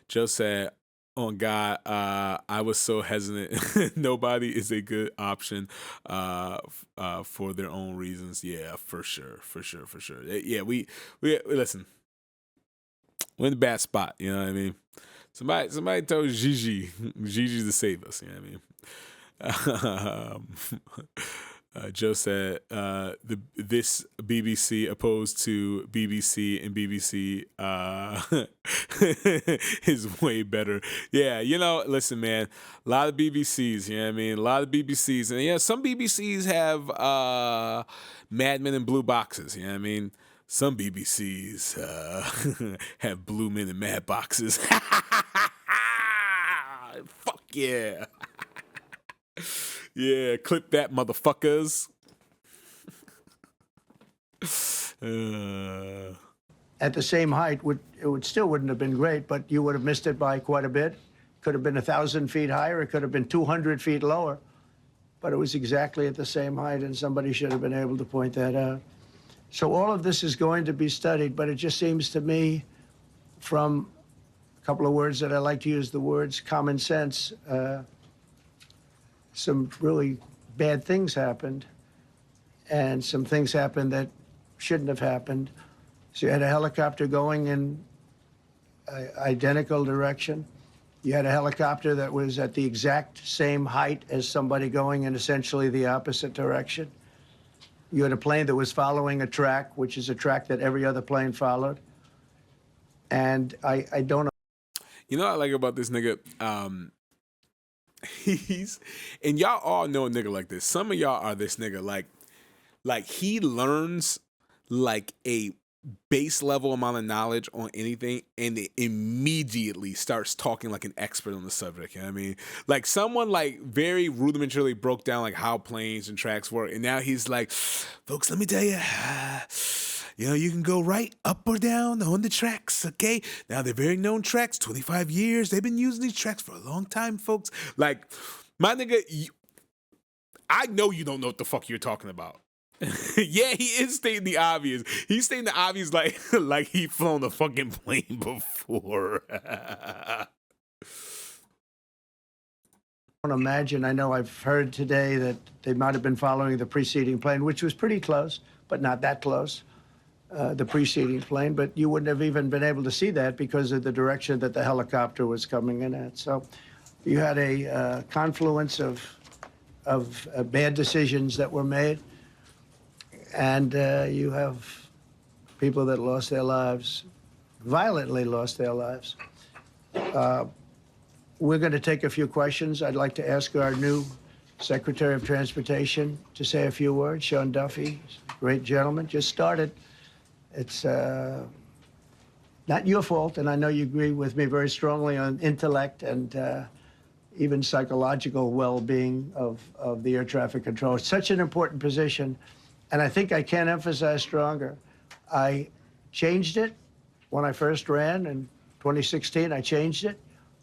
Joe said, oh God, I was so hesitant. Nobody is a good option for their own reasons. Yeah, for sure. Yeah, we listen. We're in a bad spot, you know what I mean? Somebody told Gigi to save us, you know what I mean? Joe said this BBC opposed to BBC and BBC is way better. Yeah, you know, listen, man, a lot of BBCs, you know what I mean? A lot of BBCs. And yeah, some BBCs have Mad Men and blue boxes, you know what I mean? Some BBCs have blue men and mad boxes. Fuck yeah. Yeah, clip that, motherfuckers. At the same height, it still wouldn't have been great, but you would have missed it by quite a bit. Could have been 1,000 feet higher. It could have been 200 feet lower. But it was exactly at the same height, and somebody should have been able to point that out. So all of this is going to be studied, but it just seems to me, from a couple of words that I like to use, the words common sense, some really bad things happened, and some things happened that shouldn't have happened. So you had a helicopter going in an identical direction. You had a helicopter that was at the exact same height as somebody going in essentially the opposite direction. You had a plane that was following a track, which is a track that every other plane followed. And I don't know. You know what I like about this nigga? And y'all all know a nigga like this. Some of y'all are this nigga like he learns like a base level amount of knowledge on anything and it immediately starts talking like an expert on the subject. You know what I mean? Like someone like very rudimentarily broke down like how planes and tracks work, and now he's like, folks, let me tell you, you know, you can go right, up or down on the tracks, okay? Now, they're very known tracks, 25 years. They've been using these tracks for a long time, folks. Like, my nigga, I know you don't know what the fuck you're talking about. Yeah, he is stating the obvious. He's stating the obvious like he flown a fucking plane before. I don't imagine. I know I've heard today that they might have been following the preceding plane, which was pretty close, but not that close. The preceding plane, but you wouldn't have even been able to see that because of the direction that the helicopter was coming in at. So you had a confluence of bad decisions that were made, and you have people that lost their lives, violently lost their lives. We're going to take a few questions. I'd like to ask our new Secretary of Transportation to say a few words. Sean Duffy, great gentleman, just started. It's not your fault, and I know you agree with me very strongly on intellect and even psychological well-being of the air traffic control. It's such an important position, and I think I can't emphasize stronger. I changed it when I first ran in 2016. I changed it.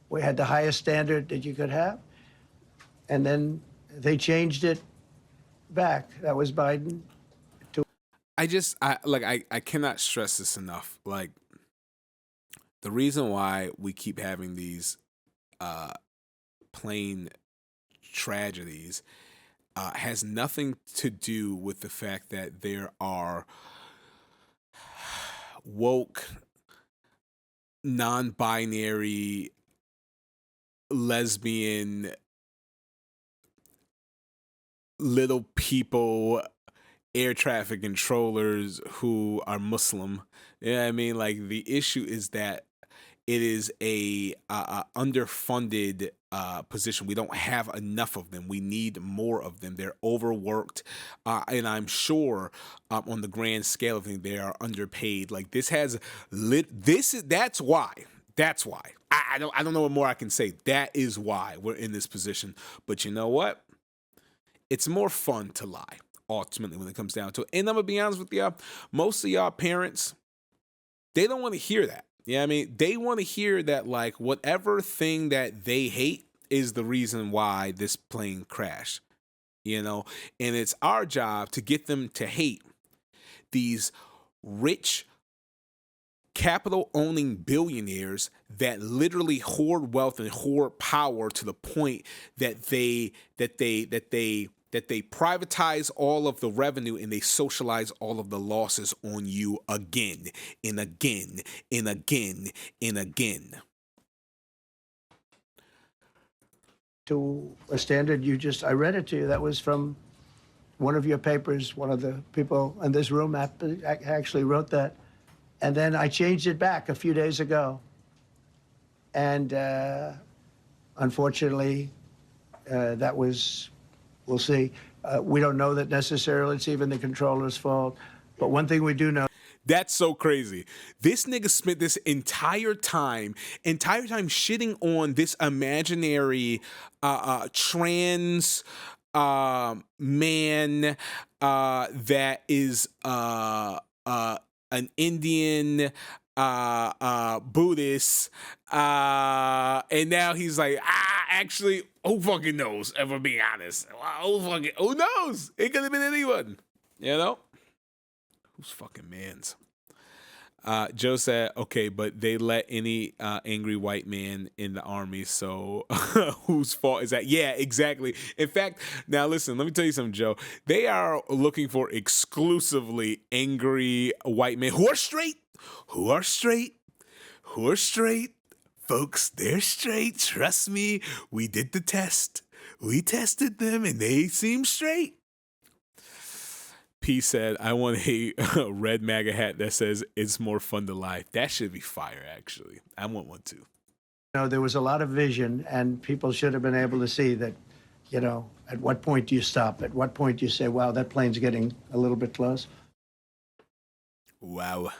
We had the highest standard that you could have, and then they changed it back. That was Biden. I cannot stress this enough. Like, the reason why we keep having these plane tragedies has nothing to do with the fact that there are woke, non-binary, lesbian, little people, air traffic controllers who are Muslim. You know what I mean? Like, the issue is that it is a underfunded position. We don't have enough of them. We need more of them. They're overworked, and I'm sure on the grand scale of things, they are underpaid. Like, this has that's why. That's why. I don't know what more I can say. That is why we're in this position. But you know what? It's more fun to lie, ultimately, when it comes down to it. And I'm gonna be honest with y'all, most of y'all parents, they don't want to hear that. You know what I mean? They want to hear that, like, whatever thing that they hate is the reason why this plane crashed. You know? And it's our job to get them to hate these rich, capital-owning billionaires that literally hoard wealth and hoard power to the point that they privatize all of the revenue and they socialize all of the losses on you again and again and again and again. To a standard I read it to you. That was from one of your papers. One of the people in this room actually wrote that. And then I changed it back a few days ago. And unfortunately, that was, we'll see. We don't know that necessarily it's even the controller's fault. But one thing we do know. That's so crazy. This nigga spent this entire time shitting on this imaginary trans man that is an Indian Buddhist, and now he's like, actually, who fucking knows? If we're being honest, who knows? It could have been anyone, you know. Who's fucking mans? Joe said, okay, but they let any angry white man in the army, so whose fault is that? Yeah, exactly. In fact, now listen, let me tell you something, Joe. They are looking for exclusively angry white men who are straight. Folks, they're straight. Trust me, we did the test. We tested them, and they seem straight. P said, I want a red MAGA hat that says it's more fun to lie. That should be fire, actually. I want one too. There was a lot of vision, and people should have been able to see that, at what point do you stop? At what point do you say, wow, that plane's getting a little bit close? Wow.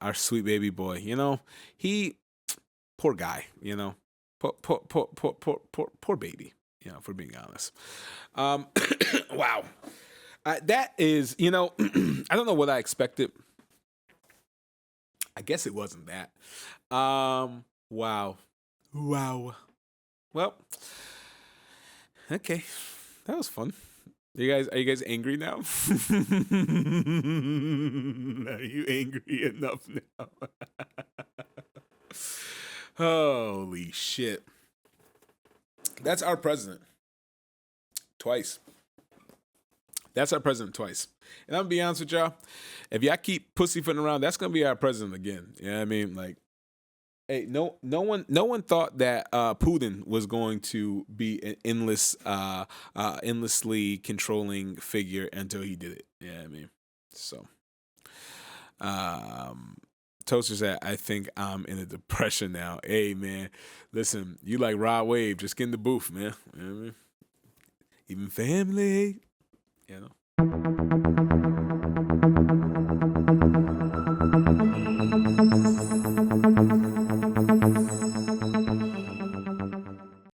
Our sweet baby boy, he, poor guy, poor baby. If we're being honest. Wow. That is, I don't know what I expected. I guess it wasn't that. Wow. Well, okay. That was fun. Are you guys angry now? Are you angry enough now? Holy shit. That's our president. Twice. That's our president twice. And I'm gonna be honest with y'all. If y'all keep pussyfooting around, that's gonna be our president again. You know what I mean? Like, hey, no one thought that Putin was going to be an endlessly controlling figure until he did it. You know what I mean? So, Toaster said, I think I'm in a depression now. Hey, man, listen, you like Rod Wave, just get in the booth, man. You know what I mean? Even family,